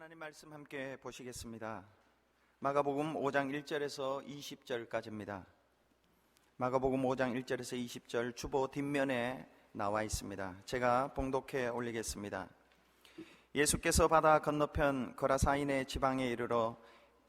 하나님 말씀 함께 보시겠습니다. 마가복음 5장 1절에서 20절까지입니다. 마가복음 5장 1절에서 20절 주보 뒷면에 나와 있습니다. 제가 봉독해 올리겠습니다. 예수께서 바다 건너편 거라사인의 지방에 이르러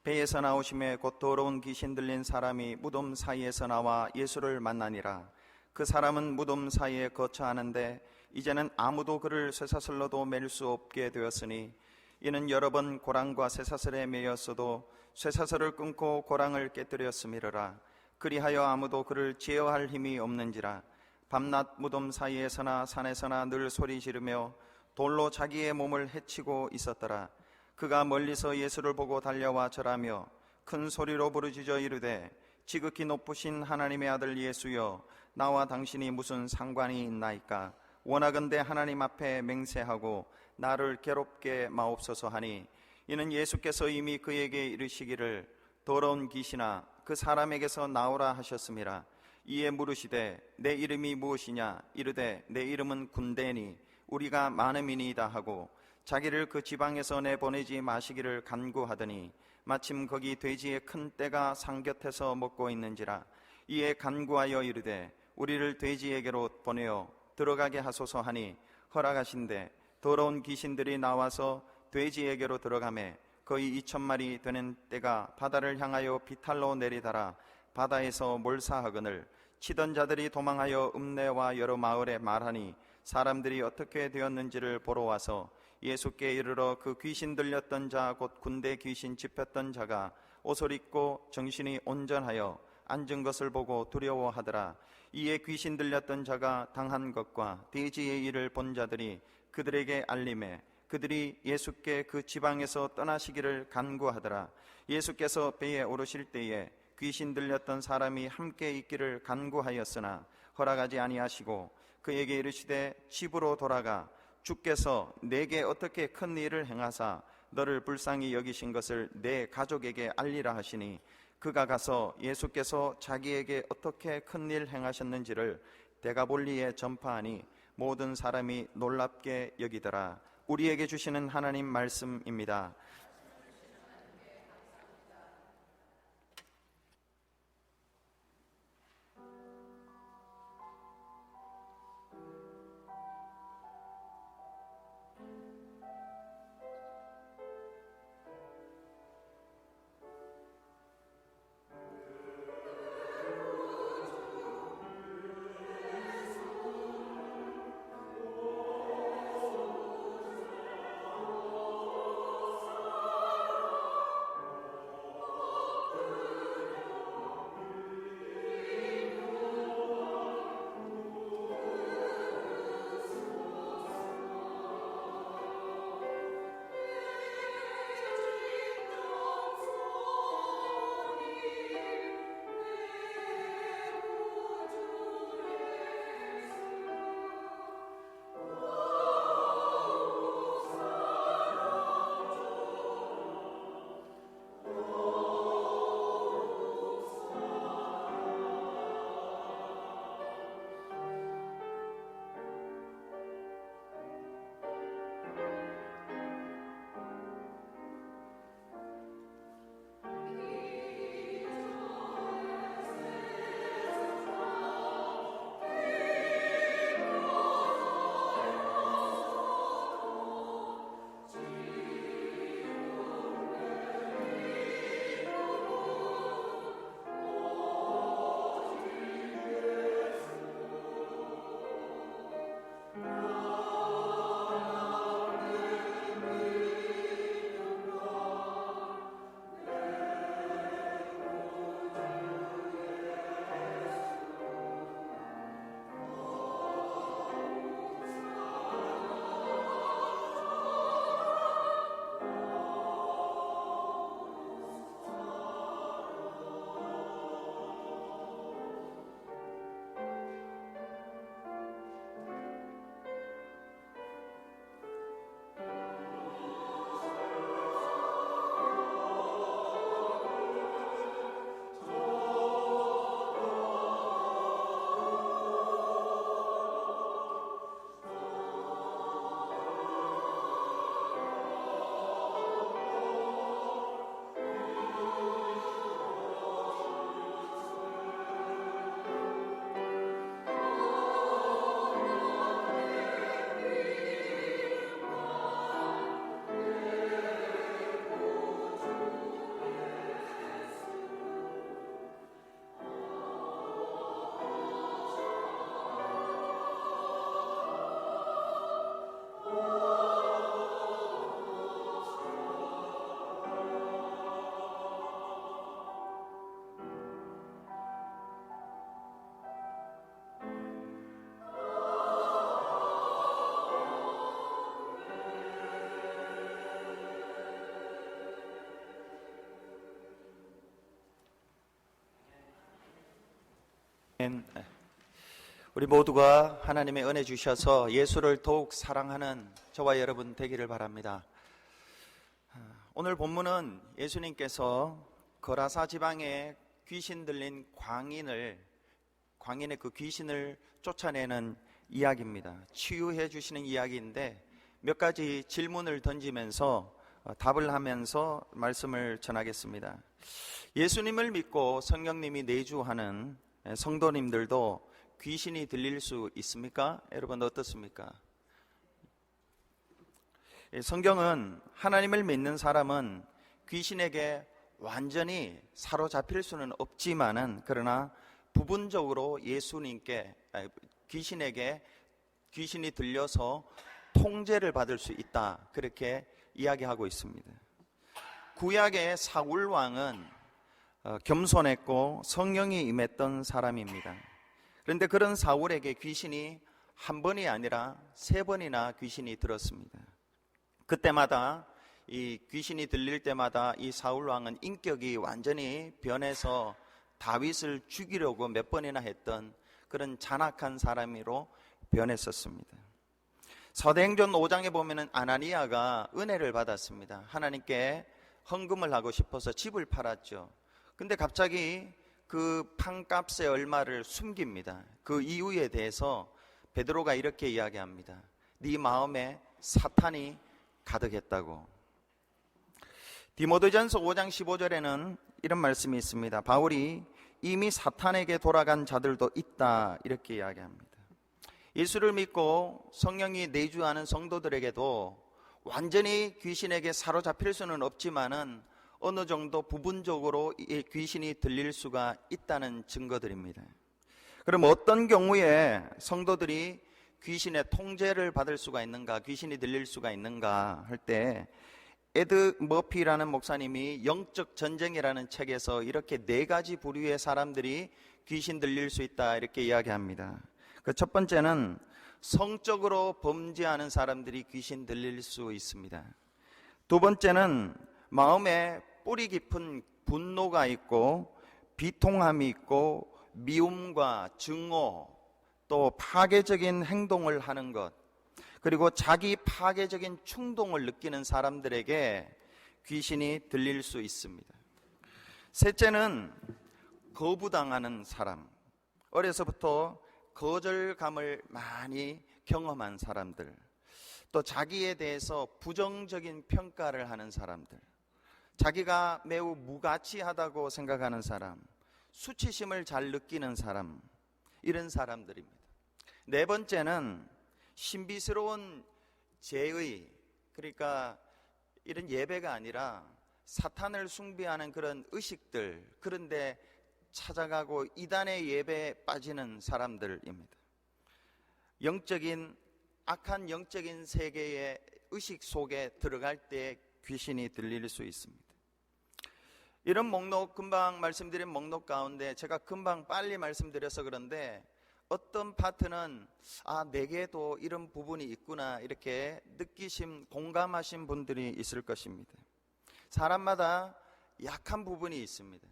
배에서 나오심에 곧 더러운 귀신 들린 사람이 무덤 사이에서 나와 예수를 만나니라. 그 사람은 무덤 사이에 거처하는데 이제는 아무도 그를 쇠사슬로도 맬 수 없게 되었으니 이는 여러 번 고랑과 쇠사슬에 매였어도 쇠사슬을 끊고 고랑을 깨뜨렸음이러라. 그리하여 아무도 그를 제어할 힘이 없는지라. 밤낮 무덤 사이에서나 산에서나 늘 소리 지르며 돌로 자기의 몸을 해치고 있었더라. 그가 멀리서 예수를 보고 달려와 절하며 큰 소리로 부르짖어 이르되 지극히 높으신 하나님의 아들 예수여, 나와 당신이 무슨 상관이 있나이까? 원하건대 하나님 앞에 맹세하고 나를 괴롭게 마옵소서 하니, 이는 예수께서 이미 그에게 이르시기를 더러운 귀신아 그 사람에게서 나오라 하셨음이라. 이에 물으시되 내 이름이 무엇이냐? 이르되 내 이름은 군대니 우리가 많음이니이다 하고 자기를 그 지방에서 내보내지 마시기를 간구하더니 마침 거기 돼지의 큰 떼가 상곁에서 먹고 있는지라. 이에 간구하여 이르되 우리를 돼지에게로 보내어 들어가게 하소서 하니 허락하신대 더러운 귀신들이 나와서 돼지에게로 들어가매 거의 2,000마리 되는 떼가 바다를 향하여 비탈로 내리달아 바다에서 몰사하거늘 치던 자들이 도망하여 읍내와 여러 마을에 말하니 사람들이 어떻게 되었는지를 보러 와서 예수께 이르러 그 귀신 들렸던 자 곧 군대 귀신 짚혔던 자가 옷을 입고 정신이 온전하여 앉은 것을 보고 두려워하더라. 이에 귀신 들렸던 자가 당한 것과 돼지의 일을 본 자들이 그들에게 알림해 그들이 예수께 그 지방에서 떠나시기를 간구하더라. 예수께서 배에 오르실 때에 귀신 들렸던 사람이 함께 있기를 간구하였으나 허락하지 아니하시고 그에게 이르시되 집으로 돌아가 주께서 내게 어떻게 큰 일을 행하사 너를 불쌍히 여기신 것을 내 가족에게 알리라 하시니 그가 가서 예수께서 자기에게 어떻게 큰 일 행하셨는지를 데가볼리에 전파하니 모든 사람이 놀랍게 여기더라. 우리에게 주시는 하나님 말씀입니다. 아멘. 우리 모두가 하나님의 은혜 주셔서 예수를 더욱 사랑하는 저와 여러분 되기를 바랍니다. 오늘 본문은 예수님께서 거라사 지방에 귀신 들린 광인의 그 귀신을 쫓아내는 이야기입니다. 치유해 주시는 이야기인데 몇 가지 질문을 던지면서 답을 하면서 말씀을 전하겠습니다. 예수님을 믿고 성령님이 내주하는 성도님들도 귀신이 들릴 수 있습니까? 여러분 어떻습니까? 성경은 하나님을 믿는 사람은 귀신에게 완전히 사로잡힐 수는 없지만은 그러나 부분적으로 귀신이 들려서 통제를 받을 수 있다, 그렇게 이야기하고 있습니다. 구약의 사울 왕은 겸손했고 성령이 임했던 사람입니다. 그런데 그런 사울에게 귀신이 한 번이 아니라 3번이나 귀신이 들었습니다. 그때마다 이 귀신이 들릴 때마다 이 사울 왕은 인격이 완전히 변해서 다윗을 죽이려고 몇 번이나 했던 그런 잔악한 사람으로 변했었습니다. 사도행전 5장에 보면은 아나니아가 은혜를 받았습니다. 하나님께 헌금을 하고 싶어서 집을 팔았죠. 근데 갑자기 그 판값의 얼마를 숨깁니다. 그 이유에 대해서 베드로가 이렇게 이야기합니다. 네 마음에 사탄이 가득했다고. 디모데전서 5장 15절에는 이런 말씀이 있습니다. 바울이 이미 사탄에게 돌아간 자들도 있다, 이렇게 이야기합니다. 예수를 믿고 성령이 내주하는 성도들에게도 완전히 귀신에게 사로잡힐 수는 없지만은 어느 정도 부분적으로 이 귀신이 들릴 수가 있다는 증거들입니다. 그럼 어떤 경우에 성도들이 귀신의 통제를 받을 수가 있는가, 귀신이 들릴 수가 있는가 할 때 에드 머피라는 목사님이 영적 전쟁이라는 책에서 이렇게 4가지 부류의 사람들이 귀신 들릴 수 있다, 이렇게 이야기합니다. 그 첫 번째는 성적으로 범죄하는 사람들이 귀신 들릴 수 있습니다. 두 번째는 마음에 뿌리 깊은 분노가 있고 비통함이 있고 미움과 증오, 또 파괴적인 행동을 하는 것, 그리고 자기 파괴적인 충동을 느끼는 사람들에게 귀신이 들릴 수 있습니다. 셋째는 거부당하는 사람, 어려서부터 거절감을 많이 경험한 사람들, 또 자기에 대해서 부정적인 평가를 하는 사람들, 자기가 매우 무가치하다고 생각하는 사람, 수치심을 잘 느끼는 사람, 이런 사람들입니다. 네 번째는 신비스러운 제의, 그러니까 이런 예배가 아니라 사탄을 숭배하는 그런 의식들, 그런데 찾아가고 이단의 예배에 빠지는 사람들입니다. 악한 영적인 세계의 의식 속에 들어갈 때 귀신이 들릴 수 있습니다. 이런 목록, 금방 말씀드린 목록 가운데 제가 금방 빨리 말씀드려서 그런데 어떤 파트는 내게도 이런 부분이 있구나, 이렇게 공감하신 분들이 있을 것입니다. 사람마다 약한 부분이 있습니다.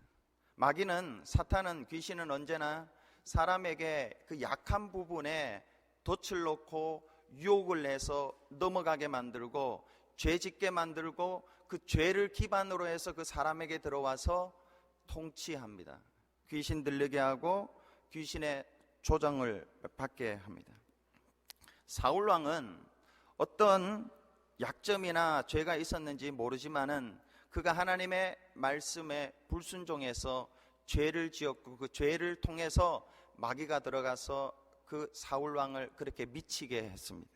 사탄은, 귀신은 언제나 사람에게 그 약한 부분에 돛을 놓고 유혹을 해서 넘어가게 만들고 죄 짓게 만들고 그 죄를 기반으로 해서 그 사람에게 들어와서 통치합니다. 귀신 들리게 하고 귀신의 조정을 받게 합니다. 사울왕은 어떤 약점이나 죄가 있었는지 모르지만은 그가 하나님의 말씀에 불순종해서 죄를 지었고 그 죄를 통해서 마귀가 들어가서 그 사울왕을 그렇게 미치게 했습니다.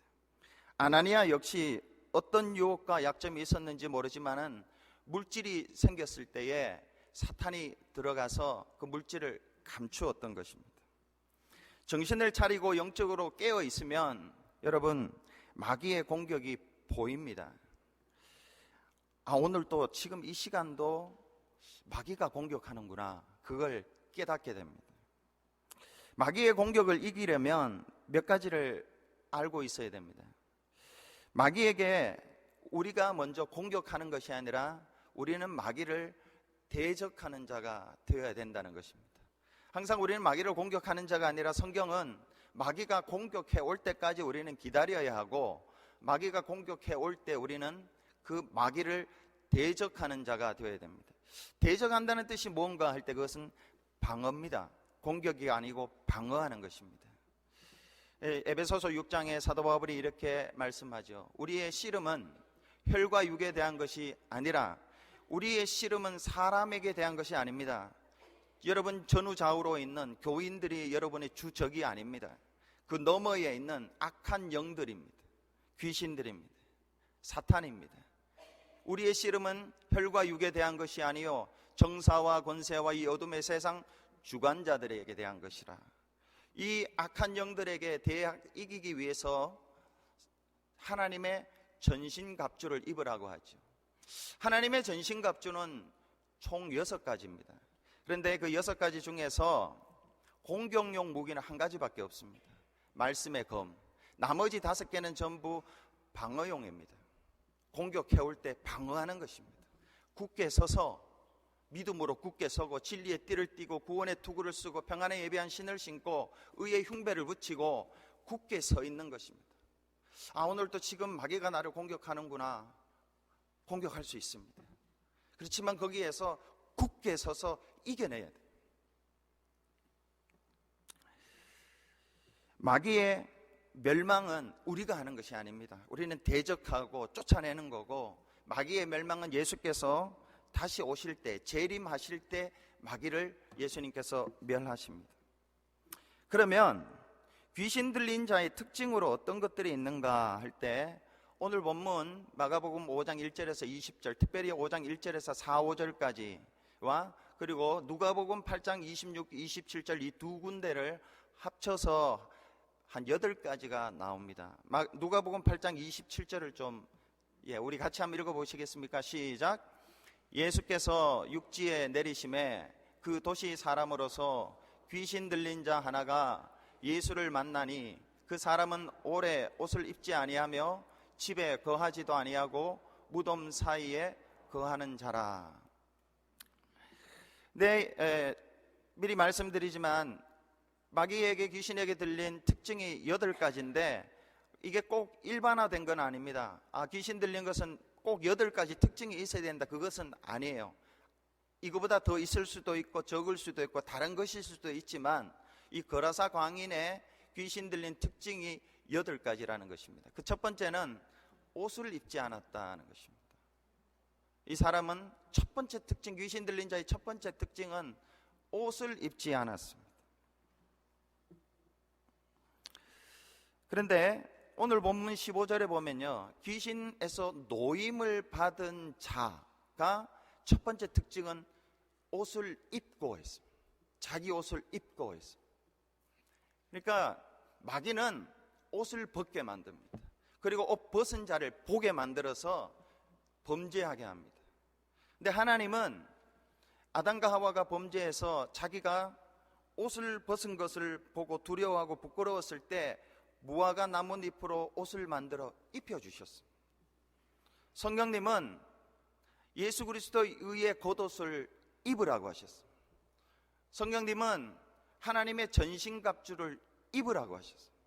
아나니아 역시 어떤 유혹과 약점이 있었는지 모르지만은 물질이 생겼을 때에 사탄이 들어가서 그 물질을 감추었던 것입니다. 정신을 차리고 영적으로 깨어 있으면 여러분 마귀의 공격이 보입니다. 오늘 또 지금 이 시간도 마귀가 공격하는구나, 그걸 깨닫게 됩니다. 마귀의 공격을 이기려면 몇 가지를 알고 있어야 됩니다. 마귀에게 우리가 먼저 공격하는 것이 아니라 우리는 마귀를 대적하는 자가 되어야 된다는 것입니다. 항상 우리는 마귀를 공격하는 자가 아니라 성경은 마귀가 공격해 올 때까지 우리는 기다려야 하고 마귀가 공격해 올 때 우리는 그 마귀를 대적하는 자가 되어야 됩니다. 대적한다는 뜻이 뭔가 할 때 그것은 방어입니다. 공격이 아니고 방어하는 것입니다. 에베소서 6장에 사도 바울이 이렇게 말씀하죠. 우리의 씨름은 혈과 육에 대한 것이 아니라 우리의 씨름은 사람에게 대한 것이 아닙니다. 여러분 전후좌우로 있는 교인들이 여러분의 주적이 아닙니다. 그 너머에 있는 악한 영들입니다. 귀신들입니다. 사탄입니다. 우리의 씨름은 혈과 육에 대한 것이 아니요 정사와 권세와 이 어둠의 세상 주관자들에게 대한 것이라. 이 악한 영들에게 대해 이기기 위해서 하나님의 전신갑주를 입으라고 하죠. 하나님의 전신갑주는 총 6가지입니다. 그런데 그 6가지 중에서 공격용 무기는 한 가지밖에 없습니다. 말씀의 검. 나머지 5개는 전부 방어용입니다. 공격해올 때 방어하는 것입니다. 굳게 서서 믿음으로 굳게 서고 진리의 띠를 띠고 구원의 투구를 쓰고 평안에 예비한 신을 신고 의의 흉배를 붙이고 굳게 서 있는 것입니다. 오늘도 지금 마귀가 나를 공격하는구나. 공격할 수 있습니다. 그렇지만 거기에서 굳게 서서 이겨내야 돼요. 마귀의 멸망은 우리가 하는 것이 아닙니다. 우리는 대적하고 쫓아내는 거고 마귀의 멸망은 예수께서 다시 오실 때 재림하실 때 마귀를 예수님께서 멸하십니다. 그러면 귀신 들린 자의 특징으로 어떤 것들이 있는가 할 때 오늘 본문 마가복음 5장 1절에서 20절 특별히 5장 1절에서 4, 5절까지와 그리고 누가복음 8장 26, 27절 이 두 군데를 합쳐서 한 8가지가 나옵니다. 누가복음 8장 27절을 좀 우리 같이 한번 읽어보시겠습니까? 시작. 예수께서 육지에 내리심에 그 도시 사람으로서 귀신 들린 자 하나가 예수를 만나니 그 사람은 오래 옷을 입지 아니하며 집에 거하지도 아니하고 무덤 사이에 거하는 자라. 미리 말씀드리지만 마귀에게 귀신에게 들린 특징이 8가지인데 이게 꼭 일반화된 건 아닙니다. 귀신 들린 것은 꼭 8가지 특징이 있어야 된다. 그것은 아니에요. 이거보다 더 있을 수도 있고 적을 수도 있고 다른 것일 수도 있지만 이 거라사 광인의 귀신 들린 특징이 8가지라는 것입니다. 그 첫 번째는 옷을 입지 않았다는 것입니다. 이 사람은 첫 번째 특징, 귀신 들린 자의 첫 번째 특징은 옷을 입지 않았습니다. 그런데 오늘 본문 15절에 보면요, 귀신에서 노임을 받은 자가 첫 번째 특징은 옷을 입고 했습니다. 자기 옷을 입고 했습니다. 그러니까 마귀는 옷을 벗게 만듭니다. 그리고 옷 벗은 자를 보게 만들어서 범죄하게 합니다. 근데 하나님은 아담과 하와가 범죄해서 자기가 옷을 벗은 것을 보고 두려워하고 부끄러웠을 때 무화과 나뭇잎으로 옷을 만들어 입혀주셨습니다. 성경님은 예수 그리스도의 의의 겉옷을 입으라고 하셨습니다. 성경님은 하나님의 전신갑주를 입으라고 하셨습니다.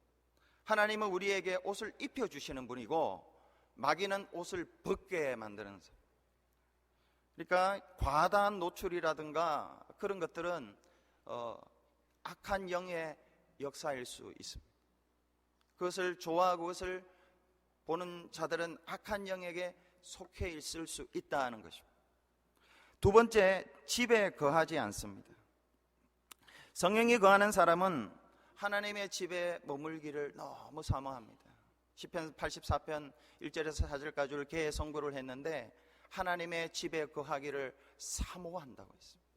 하나님은 우리에게 옷을 입혀주시는 분이고 마귀는 옷을 벗게 만드는 사람. 그러니까 과다한 노출이라든가 그런 것들은 악한 영의 역사일 수 있습니다. 그것을 좋아하고 그것을 보는 자들은 악한 영에게 속해 있을 수 있다는 것입니다. 두 번째, 집에 거하지 않습니다. 성령이 거하는 사람은 하나님의 집에 머물기를 너무 사모합니다. 시편 84편 1절에서 4절까지를 개해 선고를 했는데 하나님의 집에 거하기를 사모한다고 했습니다.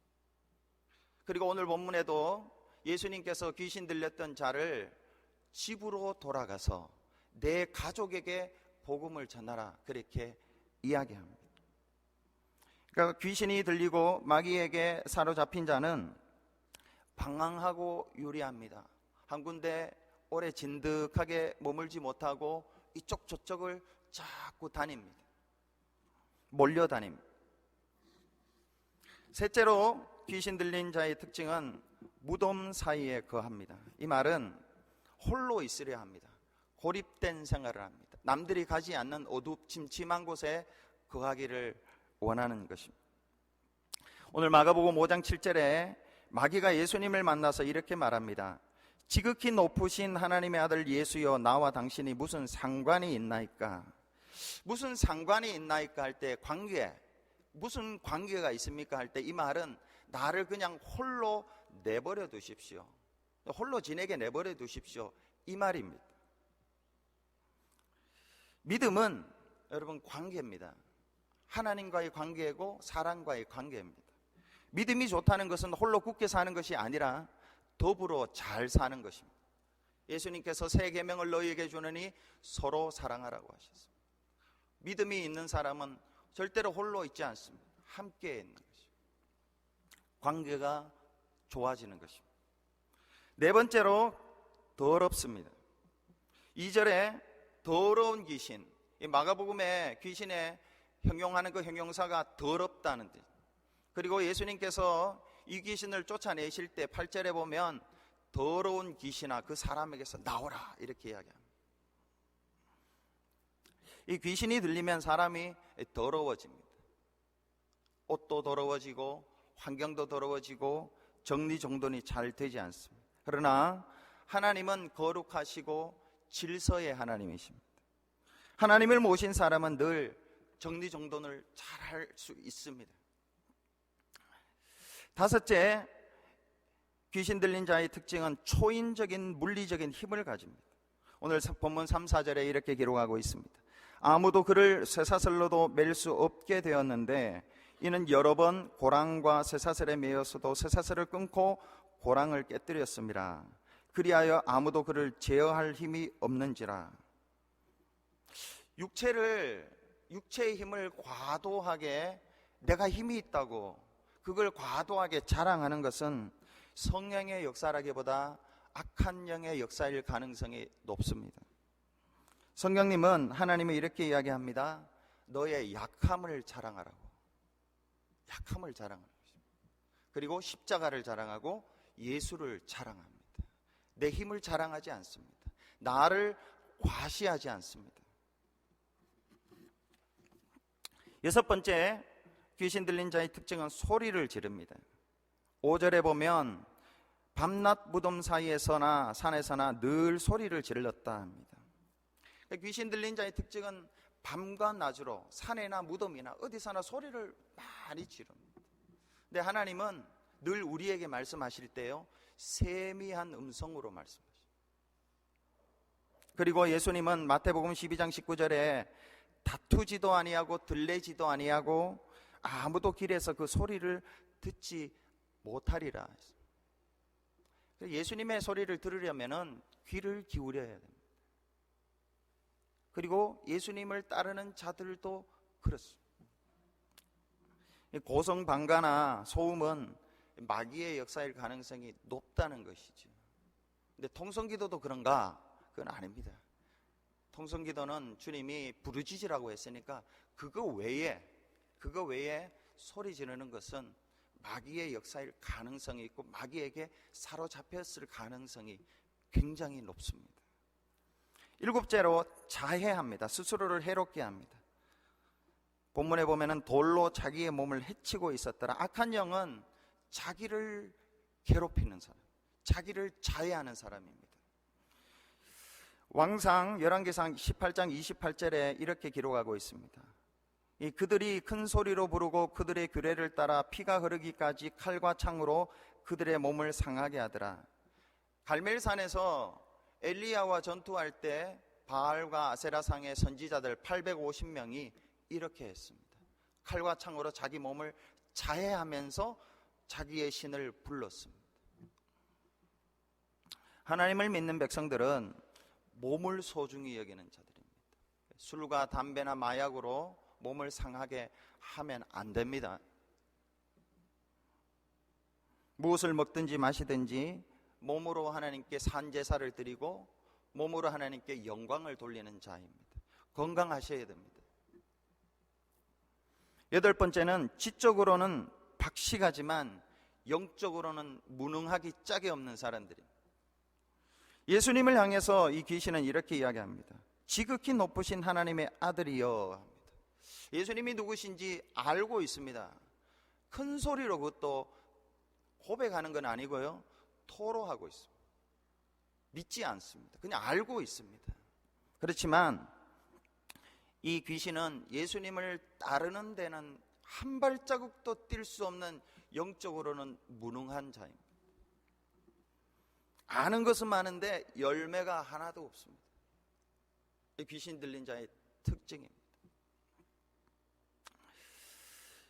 그리고 오늘 본문에도 예수님께서 귀신 들렸던 자를 집으로 돌아가서 내 가족에게 복음을 전하라 그렇게 이야기합니다. 그러니까 귀신이 들리고 마귀에게 사로잡힌 자는 방황하고 유리합니다. 한 군데 오래 진득하게 머물지 못하고 이쪽 저쪽을 자꾸 다닙니다. 몰려다닙니다. 셋째로 귀신 들린 자의 특징은 무덤 사이에 거합니다. 이 말은 홀로 있으려 합니다. 고립된 생활을 합니다. 남들이 가지 않는 어둡침침한 곳에 거하기를 원하는 것입니다. 오늘 마가복음 5장 7절에 마귀가 예수님을 만나서 이렇게 말합니다. 지극히 높으신 하나님의 아들 예수여, 나와 당신이 무슨 상관이 있나이까? 무슨 상관이 있나이까 할 때 무슨 관계가 있습니까 할 때 이 말은 나를 그냥 홀로 내버려 두십시오. 홀로 지내게 내버려 두십시오. 이 말입니다. 믿음은 여러분 관계입니다. 하나님과의 관계고 사람과의 관계입니다. 믿음이 좋다는 것은 홀로 굳게 사는 것이 아니라 더불어 잘 사는 것입니다. 예수님께서 새 계명을 너희에게 주느니 서로 사랑하라고 하셨습니다. 믿음이 있는 사람은 절대로 홀로 있지 않습니다. 함께 있는 것입니다. 관계가 좋아지는 것입니다. 네 번째로 더럽습니다. 2절에 더러운 귀신, 이 마가복음에 귀신에 형용하는 그 형용사가 더럽다는 뜻. 그리고 예수님께서 이 귀신을 쫓아내실 때 8절에 보면 더러운 귀신아 그 사람에게서 나오라 이렇게 이야기합니다. 이 귀신이 들리면 사람이 더러워집니다. 옷도 더러워지고 환경도 더러워지고 정리정돈이 잘 되지 않습니다. 그러나 하나님은 거룩하시고 질서의 하나님이십니다. 하나님을 모신 사람은 늘 정리정돈을 잘 할 수 있습니다. 다섯째, 귀신 들린 자의 특징은 초인적인 물리적인 힘을 가집니다. 오늘 본문 3, 4절에 이렇게 기록하고 있습니다. 아무도 그를 쇠사슬로도 맬 수 없게 되었는데 이는 여러 번 고랑과 쇠사슬에 매여서도 쇠사슬을 끊고 고랑을 깨뜨렸습니다. 그리하여 아무도 그를 제어할 힘이 없는지라. 육체의 힘을 과도하게 내가 힘이 있다고 그걸 과도하게 자랑하는 것은 성령의 역사라기보다 악한 영의 역사일 가능성이 높습니다. 성령님은 하나님이 이렇게 이야기합니다. 너의 약함을 자랑하라고. 약함을 자랑하는 것입니다. 그리고 십자가를 자랑하고 예수를 자랑합니다. 내 힘을 자랑하지 않습니다. 나를 과시하지 않습니다. 여섯 번째, 귀신 들린 자의 특징은 소리를 지릅니다. 5절에 보면 밤낮 무덤 사이에서나 산에서나 늘 소리를 질렀다 합니다. 귀신 들린 자의 특징은 밤과 낮으로 산에나 무덤이나 어디서나 소리를 많이 지릅니다. 근데 하나님은 늘 우리에게 말씀하실 때요 세미한 음성으로 말씀하십니다. 그리고 예수님은 마태복음 12장 19절에 다투지도 아니하고 들레지도 아니하고 아무도 길에서 그 소리를 듣지 못하리라. 예수님의 소리를 들으려면 귀를 기울여야 됩니다. 그리고 예수님을 따르는 자들도 그렇습니다. 고성방가나 소음은 마귀의 역사일 가능성이 높다는 것이죠. 근데 통성기도도 그런가? 그건 아닙니다. 통성기도는 주님이 부르짖으라고 했으니까 그거 외에 소리 지르는 것은 마귀의 역사일 가능성이 있고 마귀에게 사로잡혔을 가능성이 굉장히 높습니다. 일곱째로 자해합니다. 스스로를 해롭게 합니다. 본문에 보면은 돌로 자기의 몸을 해치고 있었더라. 악한 영은 자기를 괴롭히는 사람, 자기를 자해하는 사람입니다. 왕상 열왕기상 18장 28절에 이렇게 기록하고 있습니다. 그들이 큰 소리로 부르고 그들의 규례를 따라 피가 흐르기까지 칼과 창으로 그들의 몸을 상하게 하더라. 갈멜산에서 엘리야와 전투할 때 바알과 아세라상의 선지자들 850명이 이렇게 했습니다. 칼과 창으로 자기 몸을 자해하면서 자기의 신을 불렀습니다. 하나님을 믿는 백성들은 몸을 소중히 여기는 자들입니다. 술과 담배나 마약으로 몸을 상하게 하면 안 됩니다. 무엇을 먹든지 마시든지 몸으로 하나님께 산제사를 드리고 몸으로 하나님께 영광을 돌리는 자입니다. 건강하셔야 됩니다. 여덟 번째는 지적으로는 박식하지만 영적으로는 무능하기 짝이 없는 사람들입니다. 예수님을 향해서 이 귀신은 이렇게 이야기합니다. 지극히 높으신 하나님의 아들이여 합니다. 예수님이 누구신지 알고 있습니다. 큰 소리로 그것도 고백하는 건 아니고요, 토로하고 있습니다. 믿지 않습니다. 그냥 알고 있습니다. 그렇지만 이 귀신은 예수님을 따르는 데는 한 발자국도 뛸 수 없는, 영적으로는 무능한 자입니다. 아는 것은 많은데 열매가 하나도 없습니다. 이 귀신 들린 자의 특징입니다.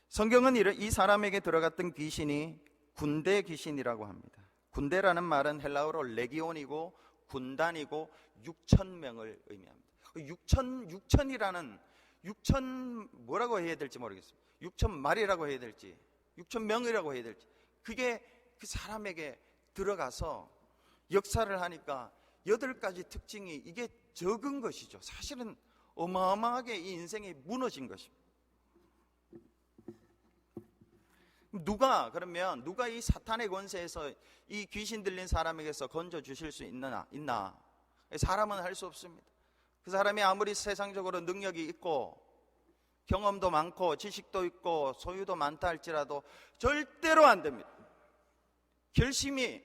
성경은 이 사람에게 들어갔던 귀신이 군대 귀신이라고 합니다. 군대라는 말은 헬라어로 레기온이고 군단이고 6,000명을 의미합니다. 6,000이라는 6,000 뭐라고 해야 될지 모르겠습니다. 6,000마리라고 해야 될지 6,000명이라고 해야 될지, 그게 그 사람에게 들어가서 역사를 하니까 8가지 특징이, 이게 적은 것이죠. 사실은 어마어마하게 이 인생이 무너진 것입니다. 누가 이 사탄의 권세에서 이 귀신 들린 사람에게서 건져 주실 수 있나? 사람은 할 수 없습니다. 그 사람이 아무리 세상적으로 능력이 있고 경험도 많고 지식도 있고 소유도 많다 할지라도 절대로 안 됩니다. 결심이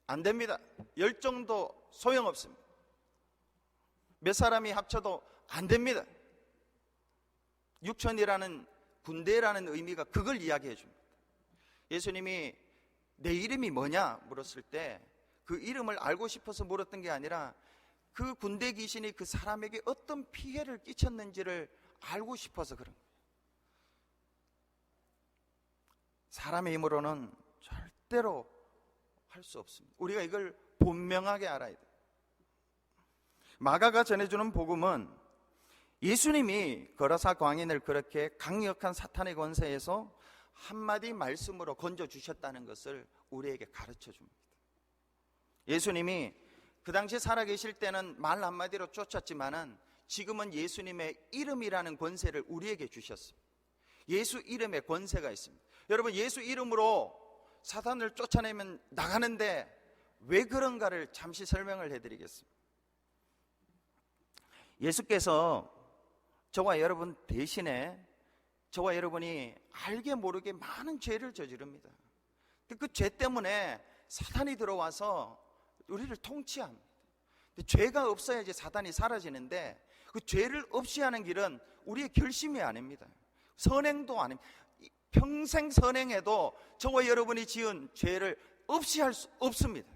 안 됩니다. 열정도 소용없습니다. 몇 사람이 합쳐도 안 됩니다. 6,000이라는 군대라는 의미가 그걸 이야기해 줍니다. 예수님이 내 이름이 뭐냐 물었을 때 그 이름을 알고 싶어서 물었던 게 아니라 그 군대 귀신이 그 사람에게 어떤 피해를 끼쳤는지를 알고 싶어서 그런 거예요. 사람의 힘으로는 절대로 할 수 없습니다. 우리가 이걸 분명하게 알아야 돼요. 마가가 전해주는 복음은 예수님이 거라사 광인을 그렇게 강력한 사탄의 권세에서 한마디 말씀으로 건져주셨다는 것을 우리에게 가르쳐 줍니다. 예수님이 그 당시에 살아계실 때는 말 한마디로 쫓았지만은 지금은 예수님의 이름이라는 권세를 우리에게 주셨습니다. 예수 이름에 권세가 있습니다. 여러분, 예수 이름으로 사탄을 쫓아내면 나가는데 왜 그런가를 잠시 설명을 해드리겠습니다. 예수께서 저와 여러분 대신에 저와 여러분이 알게 모르게 많은 죄를 저지릅니다. 그 죄 때문에 사탄이 들어와서 우리를 통치합니다. 죄가 없어야지 사탄이 사라지는데 그 죄를 없이 하는 길은 우리의 결심이 아닙니다. 선행도 아닙니다. 평생 선행해도 저와 여러분이 지은 죄를 없이 할 수 없습니다.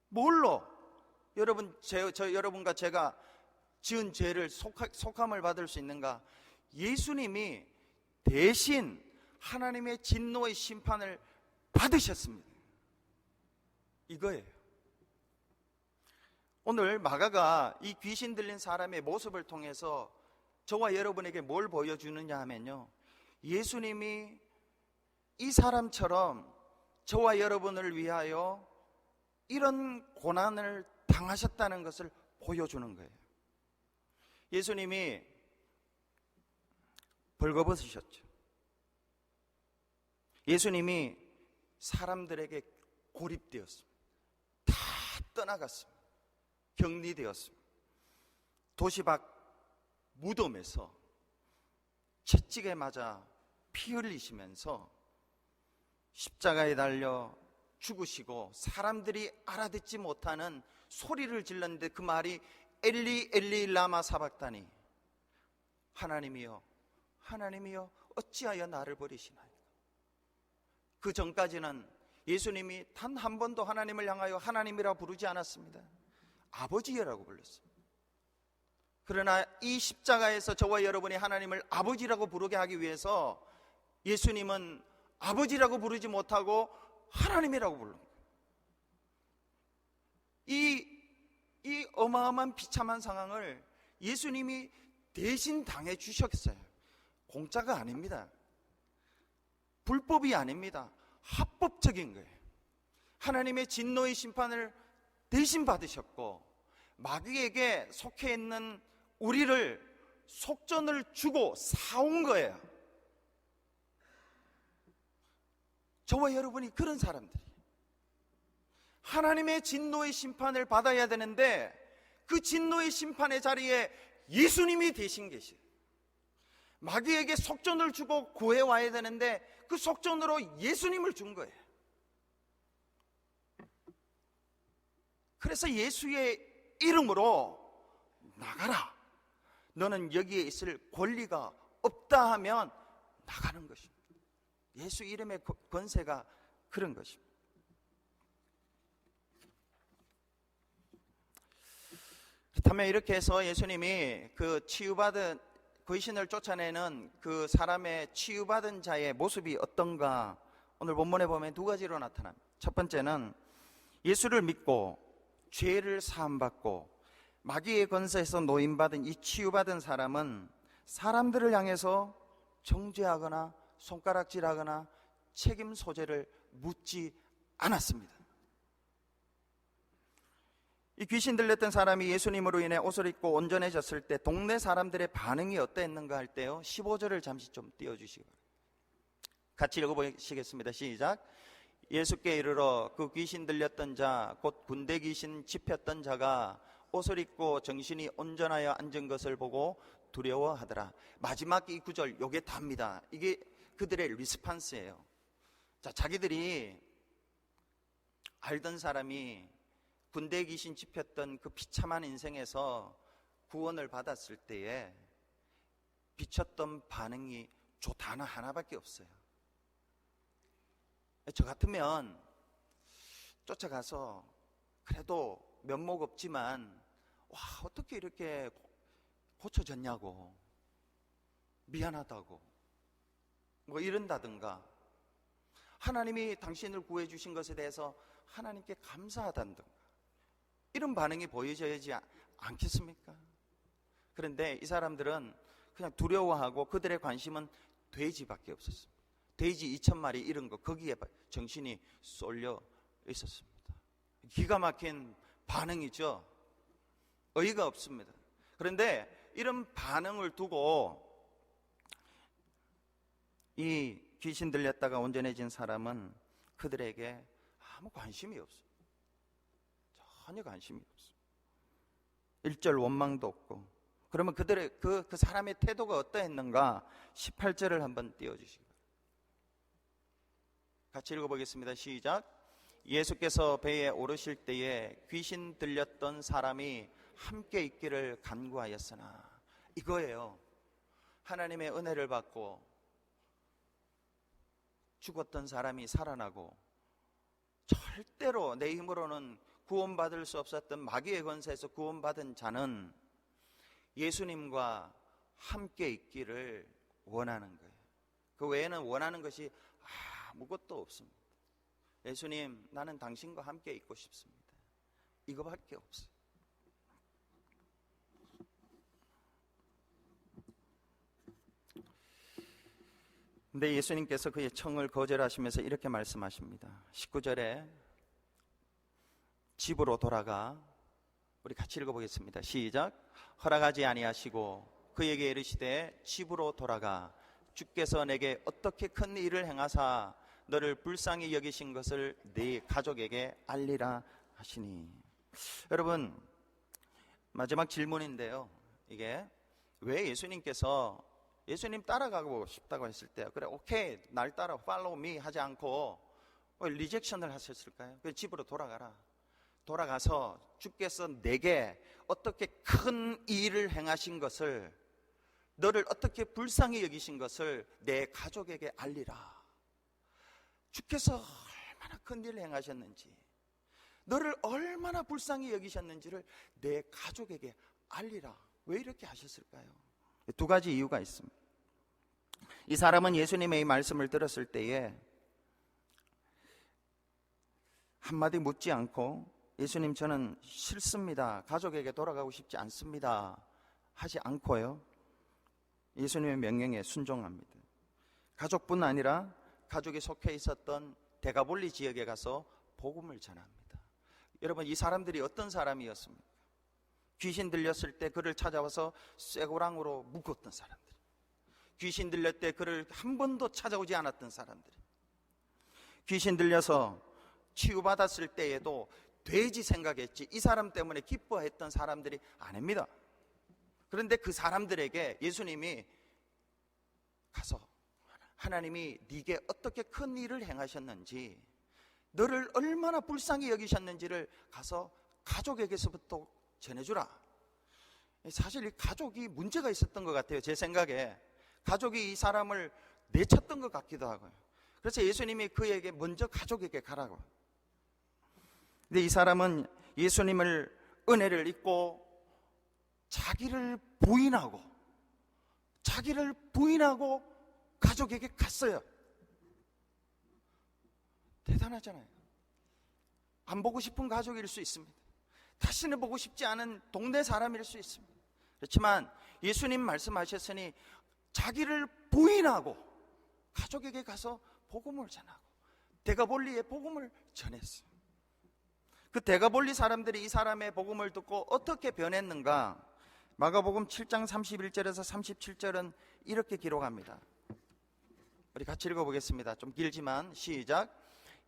뭘로 여러분과 제가 지은 죄를 속함을 받을 수 있는가? 예수님이 대신 하나님의 진노의 심판을 받으셨습니다. 이거예요. 오늘 마가가 이 귀신 들린 사람의 모습을 통해서 저와 여러분에게 뭘 보여주느냐 하면요, 예수님이 이 사람처럼 저와 여러분을 위하여 이런 고난을 당하셨다는 것을 보여주는 거예요. 예수님이 벌거벗으셨죠. 예수님이 사람들에게 고립되었습니다. 다 떠나갔습니다. 격리되었습니다. 도시 밖 무덤에서 채찍에 맞아 피 흘리시면서 십자가에 달려 죽으시고 사람들이 알아듣지 못하는 소리를 질렀는데 그 말이 엘리 엘리 라마 사박다니, 하나님이여 하나님이여 어찌하여 나를 버리시나이까. 그 전까지는 예수님이 단 한 번도 하나님을 향하여 하나님이라 부르지 않았습니다. 아버지라고 불렀습니다. 그러나 이 십자가에서 저와 여러분이 하나님을 아버지라고 부르게 하기 위해서 예수님은 아버지라고 부르지 못하고 하나님이라고 부른 거예요. 이 어마어마한 비참한 상황을 예수님이 대신 당해 주셨어요. 공짜가 아닙니다. 불법이 아닙니다. 합법적인 거예요. 하나님의 진노의 심판을 대신 받으셨고 마귀에게 속해 있는 우리를 속전을 주고 사온 거예요. 저와 여러분이 그런 사람들이에요. 하나님의 진노의 심판을 받아야 되는데 그 진노의 심판의 자리에 예수님이 대신 계시요. 마귀에게 속전을 주고 구해와야 되는데 그 속전으로 예수님을 준 거예요. 그래서 예수의 이름으로 나가라, 너는 여기에 있을 권리가 없다 하면 나가는 것입니다. 예수 이름의 권세가 그런 것입니다. 그렇다면 이렇게 해서 예수님이 그 치유받은 귀신을 쫓아내는 그 사람의 치유받은 자의 모습이 어떤가, 오늘 본문에 보면 두 가지로 나타납니다. 첫 번째는 예수를 믿고 죄를 사함받고 마귀의 권세에서 노임받은 이 치유받은 사람은 사람들을 향해서 정죄하거나 손가락질하거나 책임 소재를 묻지 않았습니다. 이 귀신 들렸던 사람이 예수님으로 인해 옷을 입고 온전해졌을 때 동네 사람들의 반응이 어땠는가 할 때요, 15절을 잠시 좀 띄워주시기 바랍니다. 같이 읽어보시겠습니다. 시작. 예수께 이르러 그 귀신 들렸던 자, 곧 군대 귀신 집혔던 자가 옷을 입고 정신이 온전하여 앉은 것을 보고 두려워하더라. 마지막 이 구절, 요게 답니다. 이게 그들의 리스판스예요. 자, 자기들이 알던 사람이 군대 귀신 집혔던 그 비참한 인생에서 구원을 받았을 때에 비쳤던 반응이 단 하나밖에 없어요. 저 같으면 쫓아가서 그래도 면목 없지만 와, 어떻게 이렇게 고쳐졌냐고, 미안하다고 뭐 이런다든가, 하나님이 당신을 구해 주신 것에 대해서 하나님께 감사하다든가, 이런 반응이 보여져야지 않겠습니까? 그런데 이 사람들은 그냥 두려워하고 그들의 관심은 돼지밖에 없었습니다. 돼지 2,000마리 이런 거, 거기에 정신이 쏠려 있었습니다. 기가 막힌 반응이죠. 어이가 없습니다. 그런데 이런 반응을 두고 이 귀신 들렸다가 온전해진 사람은 그들에게 아무 관심이 없어요. 전혀 관심이 없어요. 일절 원망도 없고. 그러면 그들의 그 사람의 태도가 어떠했는가? 18절을 한번 띄워주시기 바랍니다. 같이 읽어보겠습니다. 시작. 예수께서 배에 오르실 때에 귀신 들렸던 사람이 함께 있기를 간구하였으나, 이거예요. 하나님의 은혜를 받고 죽었던 사람이 살아나고 절대로 내 힘으로는 구원받을 수 없었던 마귀의 권세에서 구원받은 자는 예수님과 함께 있기를 원하는 거예요. 그 외에는 원하는 것이 아무것도 없습니다. 예수님, 나는 당신과 함께 있고 싶습니다. 이거밖에 없어요. 근데 예수님께서 그의 청을 거절하시면서 이렇게 말씀하십니다. 19절에 집으로 돌아가, 우리 같이 읽어보겠습니다. 시작. 허락하지 아니하시고 그에게 이르시되 집으로 돌아가 주께서 내게 어떻게 큰 일을 행하사 너를 불쌍히 여기신 것을 네 가족에게 알리라 하시니. 여러분, 마지막 질문인데요, 이게 왜 예수님 따라가고 싶다고 했을 때 그래 오케이 날 따라 follow me 하지 않고 리젝션을 하셨을까요? 그래 집으로 돌아가라. 돌아가서 주께서 내게 어떻게 큰 일을 행하신 것을, 너를 어떻게 불쌍히 여기신 것을 내 가족에게 알리라. 주께서 얼마나 큰 일을 행하셨는지, 너를 얼마나 불쌍히 여기셨는지를 내 가족에게 알리라. 왜 이렇게 하셨을까요? 두 가지 이유가 있습니다. 이 사람은 예수님의 이 말씀을 들었을 때에 한마디 묻지 않고 예수님, 저는 싫습니다, 가족에게 돌아가고 싶지 않습니다 하지 않고요, 예수님의 명령에 순종합니다. 가족뿐 아니라 가족이 속해 있었던 데가볼리 지역에 가서 복음을 전합니다. 여러분, 이 사람들이 어떤 사람이었습니까? 귀신 들렸을 때 그를 찾아와서 쇠고랑으로 묶었던 사람들, 귀신 들렸을 때 그를 한 번도 찾아오지 않았던 사람들, 귀신 들려서 치유받았을 때에도 돼지 생각했지 이 사람 때문에 기뻐했던 사람들이 아닙니다. 그런데 그 사람들에게 예수님이 가서 하나님이 네게 어떻게 큰 일을 행하셨는지, 너를 얼마나 불쌍히 여기셨는지를 가서 가족에게서부터 전해주라. 사실 이 가족이 문제가 있었던 것 같아요. 제 생각에 가족이 이 사람을 내쳤던 것 같기도 하고요. 그래서 예수님이 그에게 먼저 가족에게 가라고. 근데 이 사람은 예수님을 은혜를 잊고 자기를 부인하고 가족에게 갔어요. 대단하잖아요. 안 보고 싶은 가족일 수 있습니다. 다시는 보고 싶지 않은 동네 사람일 수 있습니다. 그렇지만 예수님 말씀하셨으니 자기를 부인하고 가족에게 가서 복음을 전하고 데가볼리에 복음을 전했어요. 그 데가볼리 사람들이 이 사람의 복음을 듣고 어떻게 변했는가? 마가복음 7장 31절에서 37절은 이렇게 기록합니다. 우리 같이 읽어보겠습니다. 좀 길지만 시작.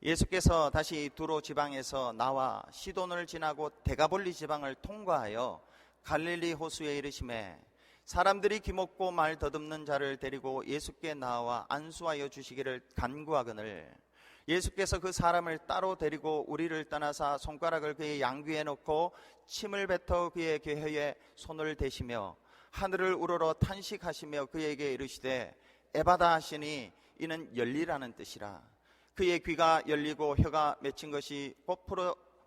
예수께서 다시 두로 지방에서 나와 시돈을 지나고 데가볼리 지방을 통과하여 갈릴리 호수에 이르시매 사람들이 기먹고 말 더듬는 자를 데리고 예수께 나와 안수하여 주시기를 간구하거늘 예수께서 그 사람을 따로 데리고 우리를 떠나사 손가락을 그의 양귀에 넣고 침을 뱉어 그의 괴혀에 손을 대시며 하늘을 우러러 탄식하시며 그에게 이르시되 에바다 하시니 이는 열리라는 뜻이라. 그의 귀가 열리고 혀가 맺힌 것이 곧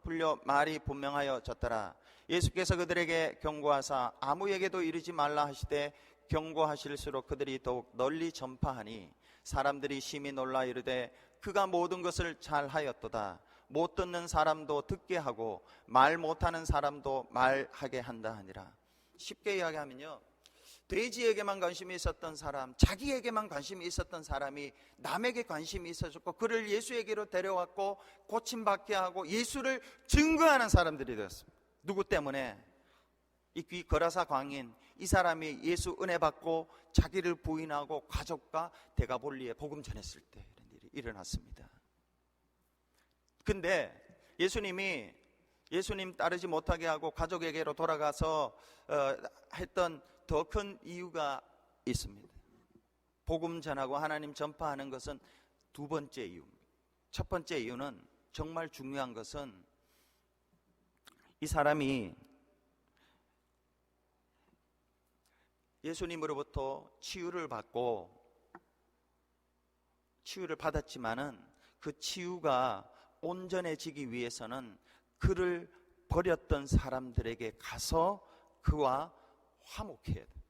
풀려 말이 분명하여 졌더라. 예수께서 그들에게 경고하사 아무에게도 이르지 말라 하시되 경고하실수록 그들이 더욱 널리 전파하니 사람들이 심히 놀라 이르되 그가 모든 것을 잘하였도다. 못 듣는 사람도 듣게 하고 말 못하는 사람도 말하게 한다 하니라. 쉽게 이야기하면요, 돼지에게만 관심이 있었던 사람, 자기에게만 관심이 있었던 사람이 남에게 관심이 있어졌고 그를 예수에게로 데려왔고 고침받게 하고 예수를 증거하는 사람들이 되었습니다. 누구 때문에? 이 귀 거라사 광인 이 사람이 예수 은혜 받고 자기를 부인하고 가족과 데가볼리에 복음 전했을 때 이런 일이 일어났습니다. 근데 예수님 따르지 못하게 하고 가족에게로 돌아가서 했던 더 큰 이유가 있습니다. 복음 전하고 하나님 전파하는 것은 두 번째 이유입니다. 첫 번째 이유는 정말 중요한 것은 이 사람이 예수님으로부터 치유를 받았지만은 그 치유가 온전해지기 위해서는 그를 버렸던 사람들에게 가서 그와 화목해야 돼.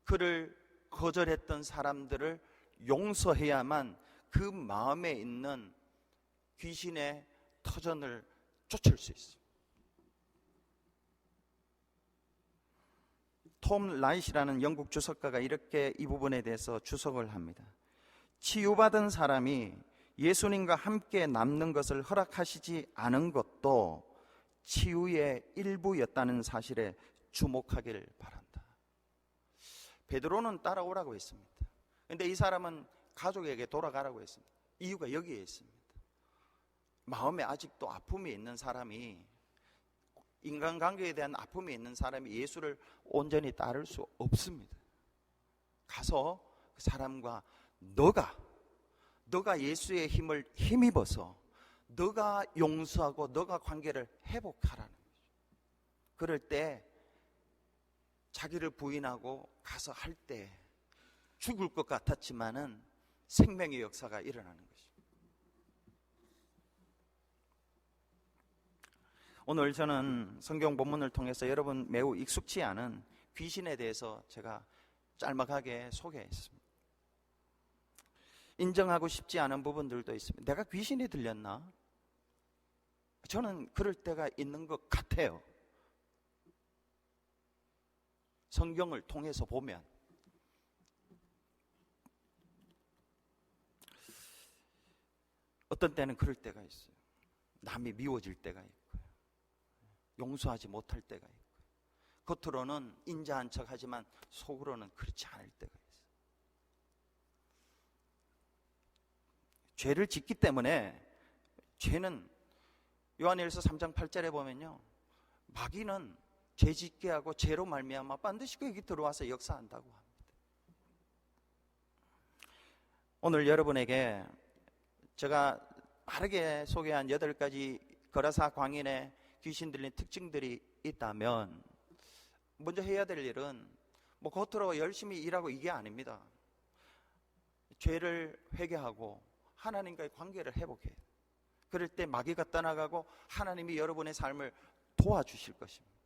그를 거절했던 사람들을 용서해야만 그 마음에 있는 귀신의 터전을 쫓을 수 있어요. 톰 라이시라는 영국 주석가가 이렇게 이 부분에 대해서 주석을 합니다. 치유받은 사람이 예수님과 함께 남는 것을 허락하시지 않은 것도 치유의 일부였다는 사실에 주목하길 바란다. 베드로는 따라오라고 했습니다. 그런데 이 사람은 가족에게 돌아가라고 했습니다. 이유가 여기에 있습니다. 마음에 아직도 아픔이 있는 사람이, 인간관계에 대한 아픔이 있는 사람이 예수를 온전히 따를 수 없습니다. 가서 그 사람과 너가 예수의 힘을 힘입어서 너가 용서하고 너가 관계를 회복하라는 거죠. 그럴 때 자기를 부인하고 가서 할 때 죽을 것 같았지만은 생명의 역사가 일어나는 거죠. 오늘 저는 성경 본문을 통해서 여러분 매우 익숙치 않은 귀신에 대해서 제가 짤막하게 소개했습니다. 인정하고 싶지 않은 부분들도 있습니다. 내가 귀신이 들렸나? 저는 그럴 때가 있는 것 같아요. 성경을 통해서 보면 어떤 때는 그럴 때가 있어요. 남이 미워질 때가 있고요. 용서하지 못할 때가 있고요. 겉으로는 인자한 척 하지만 속으로는 그렇지 않을 때가 있어요. 죄를 짓기 때문에 죄는 요한일서 3장 8절에 보면요, 마귀는 죄 짓게 하고 죄로 말미암아 반드시 거기 들어와서 역사한다고 합니다. 오늘 여러분에게 제가 빠르게 소개한 8가지 거라사 광인의 귀신 들린 특징들이 있다면, 먼저 해야 될 일은 겉으로 열심히 일하고 이게 아닙니다. 죄를 회개하고 하나님과의 관계를 회복해요. 그럴 때 마귀가 떠나가고 하나님이 여러분의 삶을 도와주실 것입니다.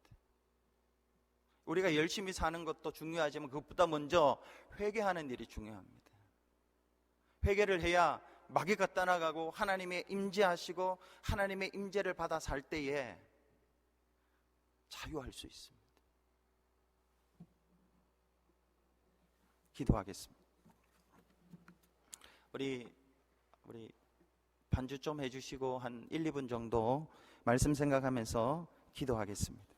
우리가 열심히 사는 것도 중요하지만 그것보다 먼저 회개하는 일이 중요합니다. 회개를 해야 마귀가 떠나가고 하나님의 임재하시고 하나님의 임재를 받아 살 때에 자유할 수 있습니다. 기도하겠습니다. 우리 반주 좀 해주시고 한 1, 2분 정도 말씀 생각하면서 기도하겠습니다.